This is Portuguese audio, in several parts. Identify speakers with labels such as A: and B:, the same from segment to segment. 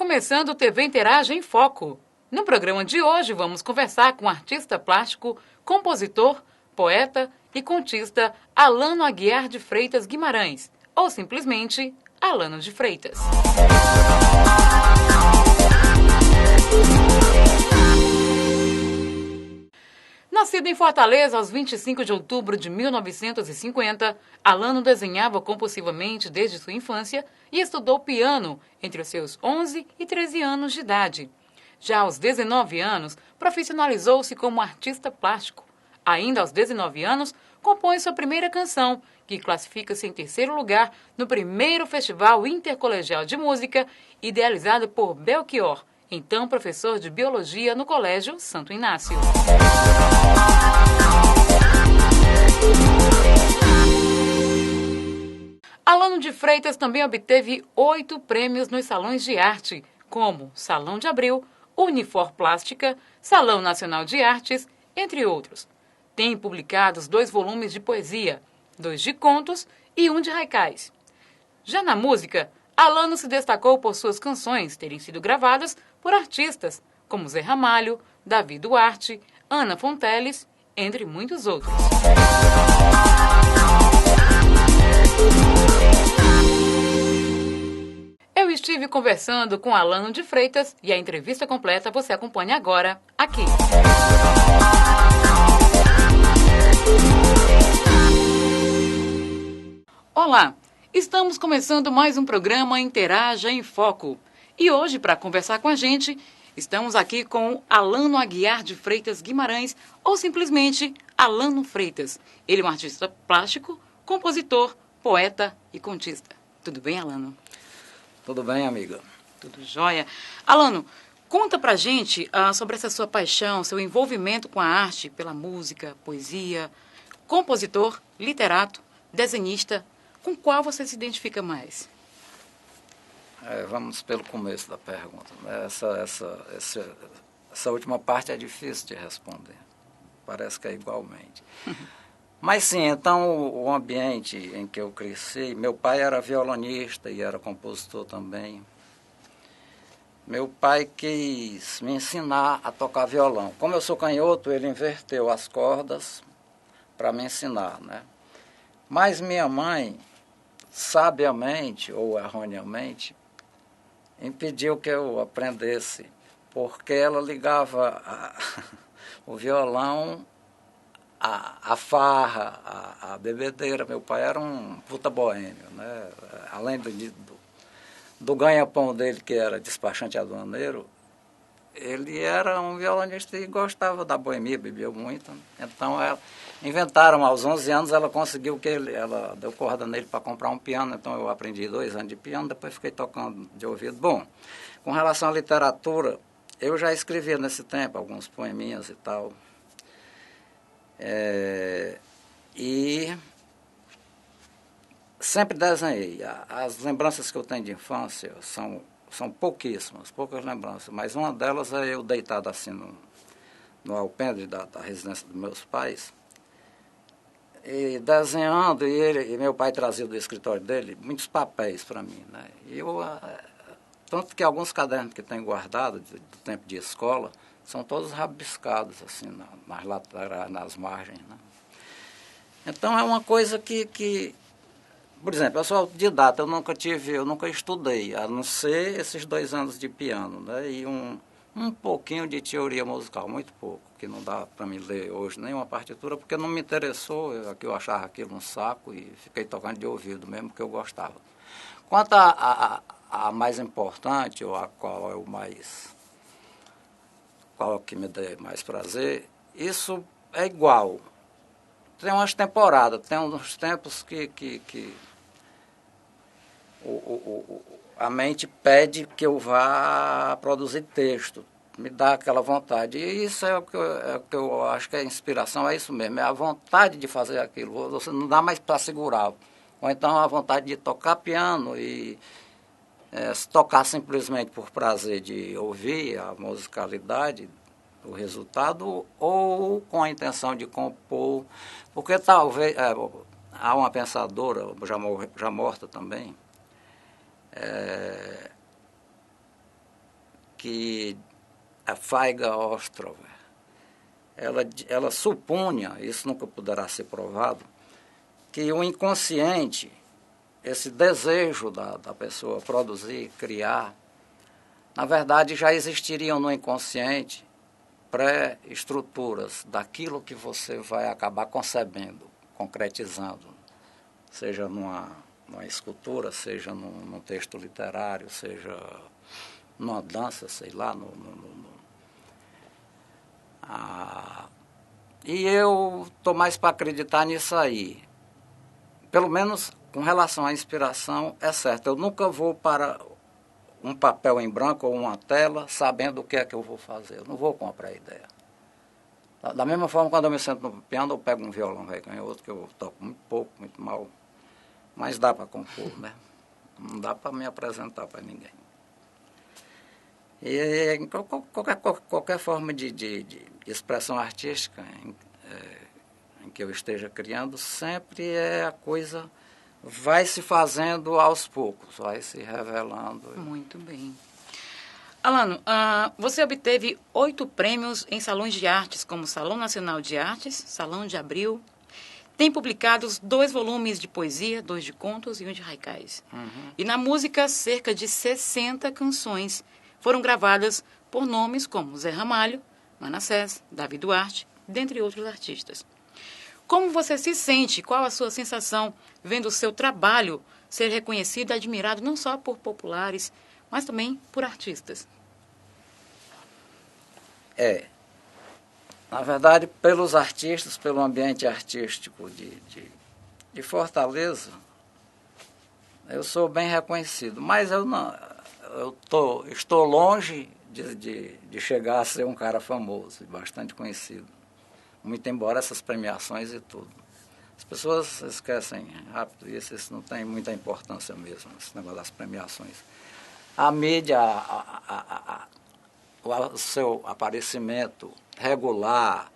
A: começando o TV Interage em Foco. No programa de hoje vamos conversar com o artista plástico, compositor, poeta e contista Alano Aguiar de Freitas Guimarães, ou simplesmente Alano de Freitas. Nascido em Fortaleza aos 25 de outubro de 1950, Alano desenhava compulsivamente desde sua infância e estudou piano entre os seus 11 e 13 anos de idade. Já aos 19 anos, profissionalizou-se como artista plástico. Ainda aos 19 anos, compõe sua primeira canção, que classifica-se em terceiro lugar no primeiro Festival Intercolegial de Música, idealizado por Belchior, então professor de Biologia no Colégio Santo Inácio. Alano de Freitas também obteve 8 prêmios nos salões de arte, como Salão de Abril, Unifor Plástica, Salão Nacional de Artes, entre outros. Tem publicados 2 volumes de poesia, 2 de contos e 1 de haikais. Já na música, Alano se destacou por suas canções terem sido gravadas por artistas como Zé Ramalho, Davi Duarte, Ana Fonteles, entre muitos outros. Eu estive conversando com Alano de Freitas e a entrevista completa você acompanha agora, aqui. Olá, estamos começando mais um programa Interaja em Foco. E hoje, para conversar com a gente, estamos aqui com Alano Aguiar de Freitas Guimarães, ou simplesmente Alano Freitas. Ele é um artista plástico, compositor, poeta e contista. Tudo bem, Alano?
B: Tudo bem, amiga?
A: Tudo jóia. Alano, conta pra gente sobre essa sua paixão, seu envolvimento com a arte, pela música, poesia, compositor, literato, desenhista. Com qual você se identifica mais?
B: Vamos pelo começo da pergunta. Essa última parte é difícil de responder. Parece que é igualmente. Mas sim, então o ambiente em que eu cresci, meu pai era violonista e era compositor também. Meu pai quis me ensinar a tocar violão. Como eu sou canhoto, ele inverteu as cordas para me ensinar, né? Mas minha mãe, sabiamente ou erroneamente, impediu que eu aprendesse, porque ela ligava o violão à farra, à bebedeira. Meu pai era um puta boêmio, né? Além do ganha-pão dele, que era despachante aduaneiro, ele era um violonista e gostava da boemia, bebia muito. Então, inventaram, aos 11 anos, ela conseguiu ela deu corda nele para comprar um piano. Então, eu aprendi 2 anos de piano, depois fiquei tocando de ouvido. Bom, com relação à literatura, eu já escrevia nesse tempo alguns poeminhas e tal. E sempre desenhei. As lembranças que eu tenho de infância são pouquíssimas, poucas lembranças, mas uma delas é eu deitado assim no alpendre da residência dos meus pais, e desenhando, e meu pai trazia do escritório dele muitos papéis para mim, né? E tanto que alguns cadernos que tenho guardado do tempo de escola são todos rabiscados assim nas laterais, nas margens, né? Então é uma coisa que por exemplo, eu sou autodidata, eu nunca estudei, a não ser esses 2 anos de piano, né? E um pouquinho de teoria musical, muito pouco, que não dá para me ler hoje nenhuma partitura, porque não me interessou, eu achava aquilo um saco e fiquei tocando de ouvido mesmo, que eu gostava. Quanto a mais importante, ou a qual é que me dê mais prazer, isso é igual. Tem umas temporadas, tem uns tempos que a mente pede que eu vá produzir texto, me dá aquela vontade. E isso é o que eu acho que a inspiração é isso mesmo, é a vontade de fazer aquilo. Você não dá mais para segurar. Ou então a vontade de tocar piano e se tocar simplesmente por prazer de ouvir a musicalidade, o resultado, ou com a intenção de compor. Porque talvez há uma pensadora, já morta também, que a Feiga Ostrover, ela supunha, isso nunca poderá ser provado, que o inconsciente, esse desejo da pessoa produzir, criar, na verdade já existiriam no inconsciente pré-estruturas daquilo que você vai acabar concebendo, concretizando, seja numa escultura, seja num texto literário, seja numa dança, sei lá. E eu estou mais para acreditar nisso aí. Pelo menos com relação à inspiração, é certo. Eu nunca vou para um papel em branco ou uma tela sabendo o que é que eu vou fazer. Eu não vou comprar a ideia. Da mesma forma, quando eu me sento no piano, eu pego um violão outro que eu toco muito pouco, muito mal. Mas dá para compor, né? Não dá para me apresentar para ninguém. E qualquer forma de expressão artística em que eu esteja criando, sempre a coisa vai se fazendo aos poucos, vai se revelando.
A: Muito bem. Alano, você obteve 8 prêmios em salões de artes, como Salão Nacional de Artes, Salão de Abril. Tem publicados 2 volumes de poesia, 2 de contos e 1 de haikais.
B: Uhum.
A: E na música, cerca de 60 canções foram gravadas por nomes como Zé Ramalho, Manassés, Davi Duarte, dentre outros artistas. Como você se sente? Qual a sua sensação vendo o seu trabalho ser reconhecido e admirado não só por populares, mas também por artistas?
B: Na verdade, pelos artistas, pelo ambiente artístico de Fortaleza, eu sou bem reconhecido, mas estou longe de chegar a ser um cara famoso, bastante conhecido. Muito embora essas premiações e tudo. As pessoas esquecem rápido isso não tem muita importância mesmo, esse negócio das premiações. A mídia, o seu aparecimento regular,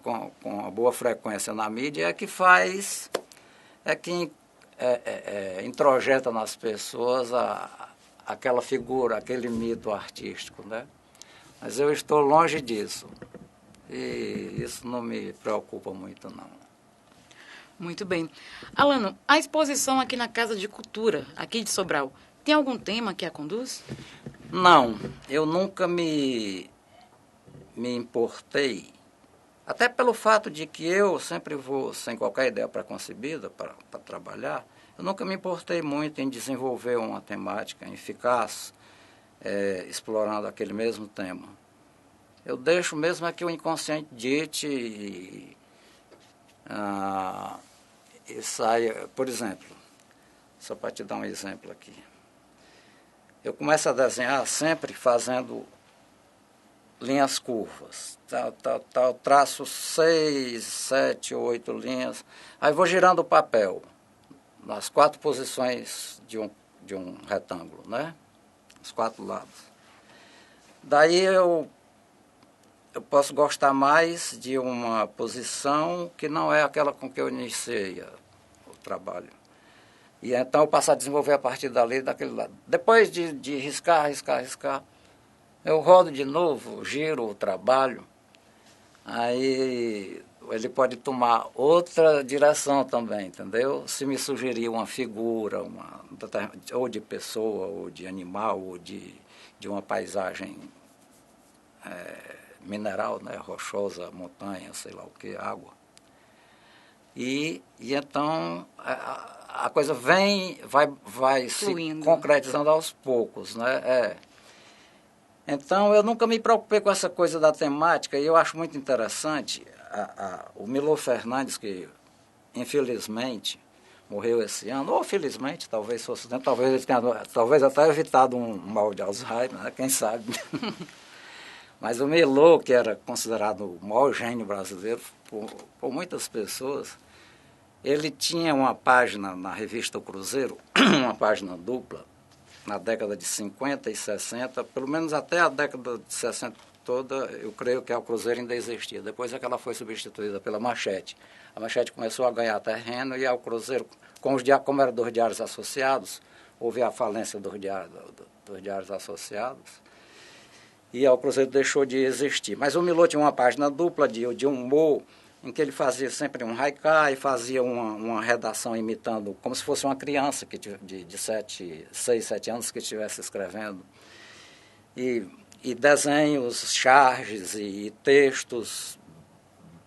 B: com uma boa frequência na mídia, é que faz, introjeta nas pessoas aquela figura, aquele mito artístico, né? Mas eu estou longe disso. E isso não me preocupa muito, não.
A: Muito bem. Alano, a exposição aqui na Casa de Cultura, aqui de Sobral, tem algum tema que a conduz?
B: Não, eu nunca me importei, até pelo fato de que eu sempre vou sem qualquer ideia preconcebida para trabalhar, eu nunca me importei muito em desenvolver uma temática, em ficar explorando aquele mesmo tema. Eu deixo mesmo que o inconsciente dite e saia. Por exemplo, só para te dar um exemplo aqui. Eu começo a desenhar sempre fazendo linhas curvas. Traço 6, 7, 8 linhas. Aí vou girando o papel nas 4 posições de um retângulo, né? Os 4 lados. Daí eu posso gostar mais de uma posição que não é aquela com que eu iniciei o trabalho. E então eu passo a desenvolver a partir dali, daquele lado. Depois de riscar, eu rodo de novo, giro o trabalho, aí ele pode tomar outra direção também, entendeu? Se me sugerir uma figura, ou de pessoa, ou de animal, ou de uma paisagem mineral, né, rochosa, montanha, sei lá o que, água. E então a coisa vai se concretizando aos poucos, né? Então eu nunca me preocupei com essa coisa da temática e eu acho muito interessante o Milor Fernandes, que infelizmente morreu esse ano, ou felizmente, talvez fosse, né? Talvez até evitado um mal de Alzheimer, né? Quem sabe. Mas o Milor, que era considerado o maior gênio brasileiro por muitas pessoas, ele tinha uma página na revista O Cruzeiro, uma página dupla, na década de 50 e 60, pelo menos até a década de 60 toda, eu creio que o Cruzeiro ainda existia. Depois é que ela foi substituída pela Manchete. A Manchete começou a ganhar terreno e ao Cruzeiro, como eram 2 diários associados, houve a falência dos diários associados. e o Cruzeiro deixou de existir. Mas o Milô tinha uma página dupla de humor, em que ele fazia sempre um haikai, fazia uma redação imitando, como se fosse uma criança de 6, 7 anos que estivesse escrevendo. E desenhos, charges e textos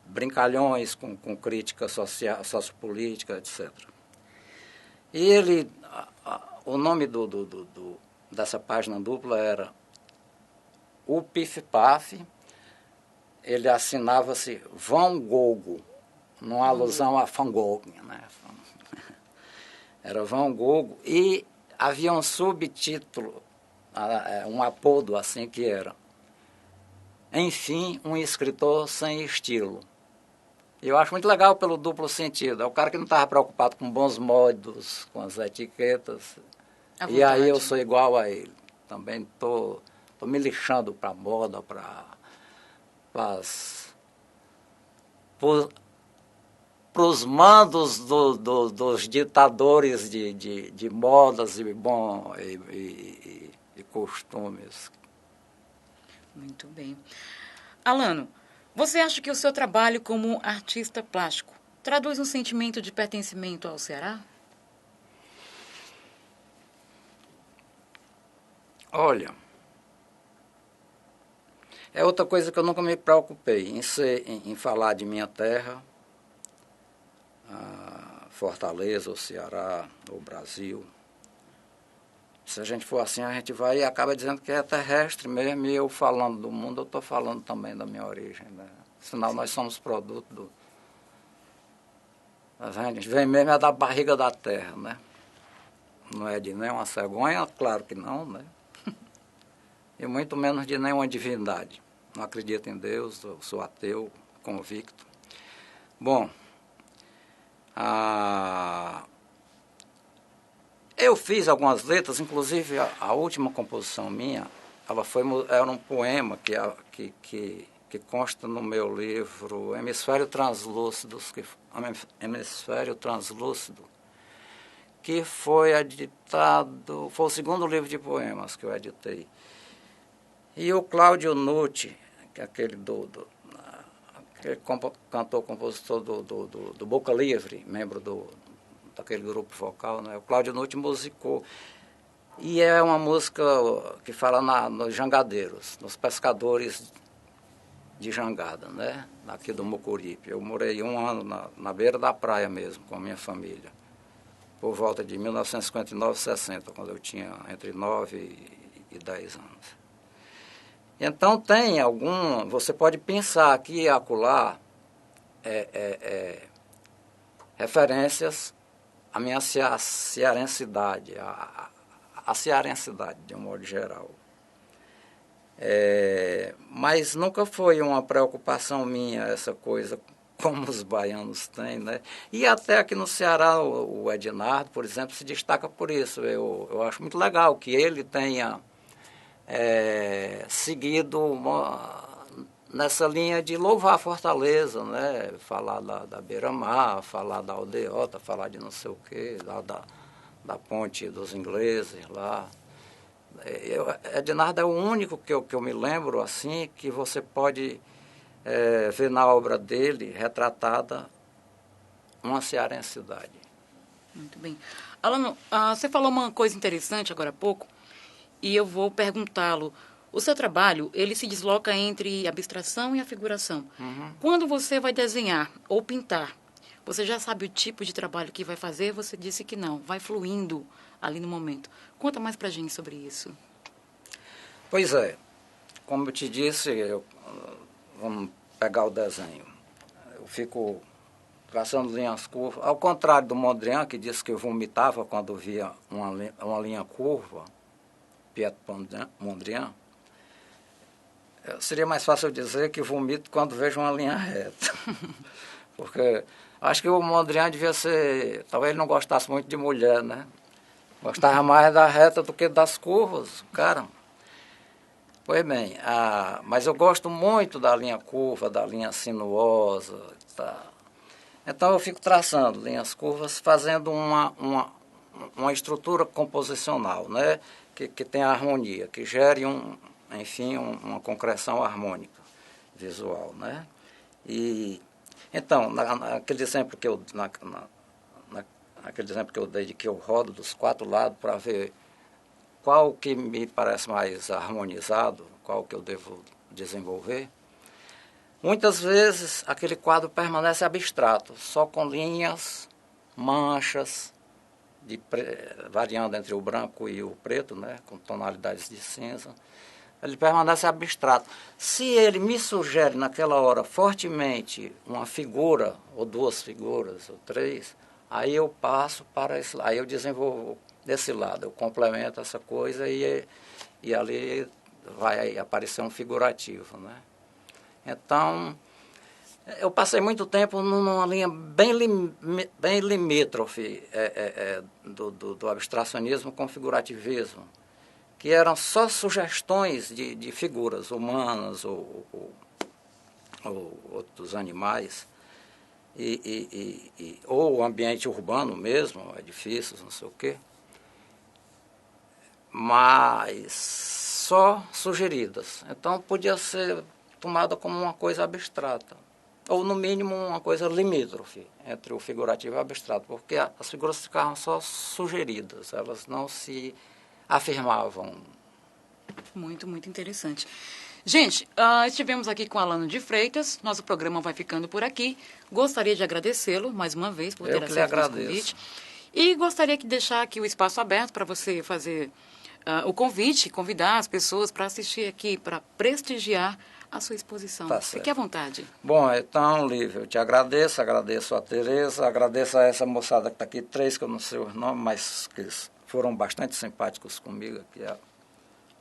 B: brincalhões com crítica social, sociopolítica, etc. E ele, o nome dessa página dupla era o Pif Paf, ele assinava-se Van Gogh, numa alusão a Van Gogh, né? Era Van Gogh, e havia um subtítulo, um apodo assim que era: enfim, um escritor sem estilo. Eu acho muito legal pelo duplo sentido. É o cara que não estava preocupado com bons modos, com as etiquetas. E aí eu sou igual a ele. Também tô me lixando para a moda, para os mandos dos ditadores de modas e costumes.
A: Muito bem. Alano, você acha que o seu trabalho como artista plástico traduz um sentimento de pertencimento ao Ceará?
B: Olha, é outra coisa que eu nunca me preocupei em falar de minha terra, Fortaleza, o Ceará, o Brasil. Se a gente for assim, a gente vai e acaba dizendo que é terrestre mesmo, e eu falando do mundo, eu estou falando também da minha origem, né? Afinal, nós somos produto do... A gente vem mesmo é da barriga da terra, né? Não é de nenhuma cegonha, claro que não, né? E muito menos de nenhuma divindade. Não acredito em Deus, eu sou ateu, convicto. Bom, eu fiz algumas letras, inclusive a última composição minha, era um poema que consta no meu livro Hemisfério Translúcido, que foi editado, foi o segundo livro de poemas que eu editei. E o Cláudio Nucci, que é aquele cantor, compositor do Boca Livre, membro daquele grupo vocal, né? O Cláudio Nucci musicou. E é uma música que fala nos jangadeiros, nos pescadores de jangada, né? Aqui do Mucuripe. Eu morei um ano na beira da praia mesmo, com a minha família, por volta de 1959, 60, quando eu tinha entre 9 e 10 anos. Então tem você pode pensar aqui e acolá referências à minha cearensidade, a cearensidade de um modo geral. Mas nunca foi uma preocupação minha essa coisa como os baianos têm, né? E até aqui no Ceará o Ednardo, por exemplo, se destaca por isso. Eu acho muito legal que ele tenha seguido nessa linha de louvar a Fortaleza, né? Falar da Beira-Mar, falar da aldeota, falar de não sei o quê, da ponte dos ingleses lá. Ednardo é o único que eu me lembro assim que você pode ver na obra dele retratada uma cearensidade.
A: Muito bem. Alano, você falou uma coisa interessante agora há pouco, e eu vou perguntá-lo. O seu trabalho, ele se desloca entre a abstração e a figuração.
B: Uhum.
A: Quando você vai desenhar ou pintar, você já sabe o tipo de trabalho que vai fazer? Você disse que não, vai fluindo ali no momento. Conta mais pra gente sobre isso.
B: Pois é, como eu te disse, vamos pegar o desenho. Eu fico traçando linhas curvas, ao contrário do Mondrian, que disse que eu vomitava quando via uma linha curva, Pietro Mondrian, seria mais fácil eu dizer que vomito quando vejo uma linha reta. Porque acho que o Mondrian devia ser... Talvez ele não gostasse muito de mulher, né? Gostava mais da reta do que das curvas, cara. Pois bem, mas eu gosto muito da linha curva, da linha sinuosa. Tá? Então eu fico traçando linhas curvas, fazendo uma estrutura composicional, né? Que tenha harmonia, que gere enfim, uma concreção harmônica visual, né? E, então, naquele exemplo que eu, naquele exemplo que eu dei de que eu rodo dos 4 lados para ver qual que me parece mais harmonizado, qual que eu devo desenvolver, muitas vezes aquele quadro permanece abstrato, só com linhas, manchas, variando entre o branco e o preto, né, com tonalidades de cinza. Ele permanece abstrato. Se ele me sugere naquela hora fortemente uma figura, ou 2 figuras, ou 3, aí eu passo para esse lado, aí eu desenvolvo desse lado, eu complemento essa coisa e ali vai aparecer um figurativo, né? Então, eu passei muito tempo numa linha bem limítrofe do abstracionismo com figurativismo, que eram só sugestões de figuras humanas ou outros animais, ou o ambiente urbano mesmo, edifícios, não sei o quê, mas só sugeridas. Então podia ser tomada como uma coisa abstrata, ou no mínimo uma coisa limítrofe entre o figurativo e o abstrato, porque as figuras ficavam só sugeridas, elas não se afirmavam.
A: Muito, muito interessante. Gente, estivemos aqui com Alano de Freitas, nosso programa vai ficando por aqui. Gostaria de agradecê-lo mais uma vez por ter aceito o nosso convite. E gostaria de deixar aqui o espaço aberto para você fazer o convite, convidar as pessoas para assistir aqui, para prestigiar a sua exposição.
B: Tá
A: Fique à vontade.
B: Bom, então, Lívia, eu te agradeço a Tereza, agradeço a essa moçada que está aqui, 3 que eu não sei os nomes, mas que foram bastante simpáticos comigo, aqui a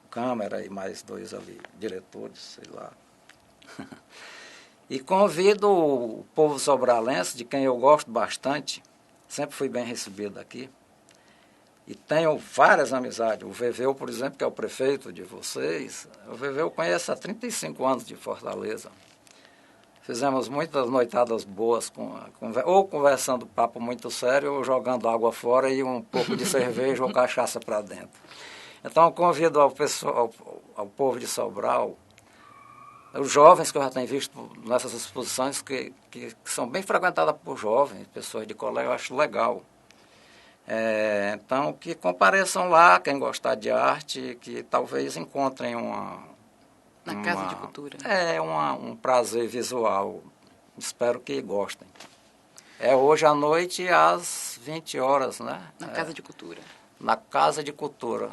B: câmera e mais 2 ali, diretores, sei lá. E convido o povo sobralense, de quem eu gosto bastante, sempre fui bem recebido aqui, e tenho várias amizades. O Veveu, por exemplo, que é o prefeito de vocês, o Veveu eu conheço há 35 anos de Fortaleza. Fizemos muitas noitadas boas, ou conversando papo muito sério, ou jogando água fora e um pouco de cerveja ou cachaça para dentro. Então eu convido ao povo de Sobral, os jovens que eu já tenho visto nessas exposições, que são bem frequentadas por jovens, pessoas de colégio, eu acho legal. Então, que compareçam lá, quem gostar de arte, que talvez encontrem
A: na Casa de Cultura.
B: Um prazer visual. Espero que gostem. É hoje à noite, às 20 horas, né?
A: Na Casa de Cultura.
B: Na Casa de Cultura.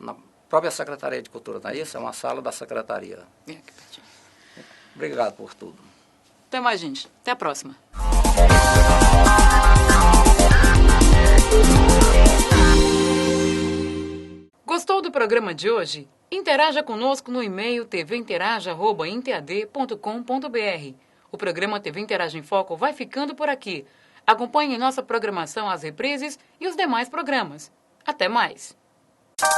B: Na própria Secretaria de Cultura, não é isso? É uma sala da Secretaria.
A: Aqui pertinho.
B: Obrigado por tudo.
A: Até mais, gente. Até a próxima. Gostou do programa de hoje? Interaja conosco no e-mail tvinteraja@intad.com.br. O programa TV Interage em Foco vai ficando por aqui. Acompanhe nossa programação, as reprises e os demais programas. Até mais!
B: Tchau.